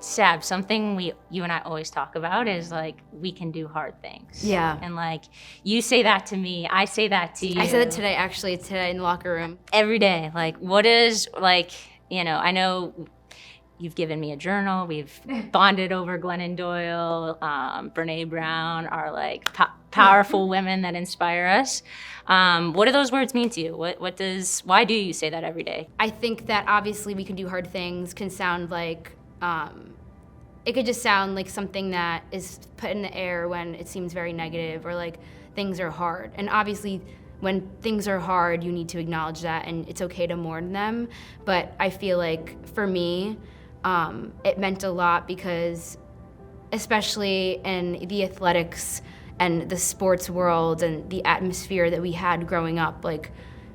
Sab, something you and I always talk about is like, we can do hard things. Yeah. And like, you say that to me, I say that to you. I said it today in the locker room. Every day. Like, what is, like, you know, I know you've given me a journal, we've bonded over Glennon Doyle, Brene Brown are like powerful women that inspire us. What do those words mean to you? Why do you say that every day? I think that obviously we can do hard things can sound like, it could just sound like something that is put in the air when it seems very negative or like things are hard. And obviously when things are hard, you need to acknowledge that and it's okay to mourn them. But I feel like for me, it meant a lot because especially in the athletics and the sports world and the atmosphere that we had growing up, like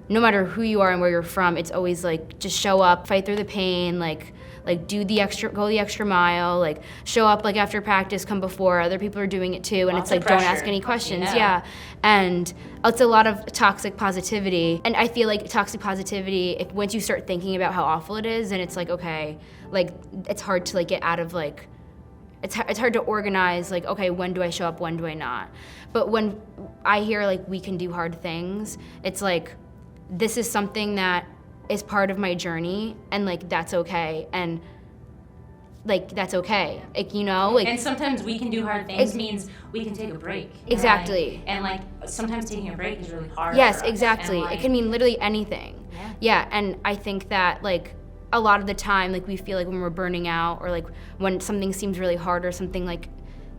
no matter who you are and where you're from, it's always like just show up, fight through the pain, like go the extra mile, like show up like after practice, come before, other people are doing it too, and Lots it's like of pressure. don't ask any questions, Yeah. And it's a lot of toxic positivity, and I feel like toxic positivity, if once you start thinking about how awful it is, then it's like, okay, like it's hard to like get out of like, it's hard to organize like, okay, when do I show up, when do I not? But when I hear like we can do hard things, it's like, this is something that is part of my journey, and like that's okay, and like that's okay, like, you know, like. And sometimes we can do hard things means we can take a break. Exactly. And like sometimes taking a break is really hard. Yes, for us. exactly. And, like, it can mean literally anything. Yeah, and I think that like a lot of the time, like we feel like when we're burning out or like when something seems really hard or something like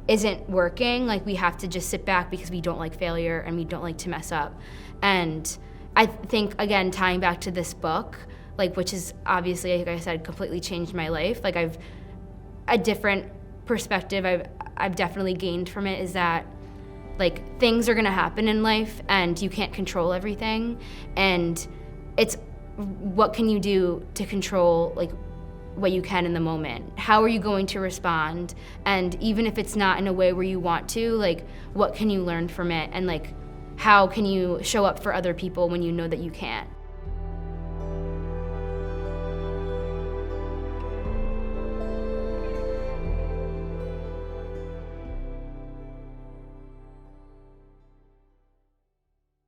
isn't working, like we have to just sit back because we don't like failure and we don't like to mess up. And I think, again, tying back to this book, like, which is obviously, like I said, completely changed my life. Like, I've a different perspective I've definitely gained from it is that, like, things are gonna happen in life and you can't control everything. And it's what can you do to control, like, what you can in the moment? How are you going to respond? And even if it's not in a way where you want to, like, what can you learn from it? And, like, how can you show up for other people when you know that you can't?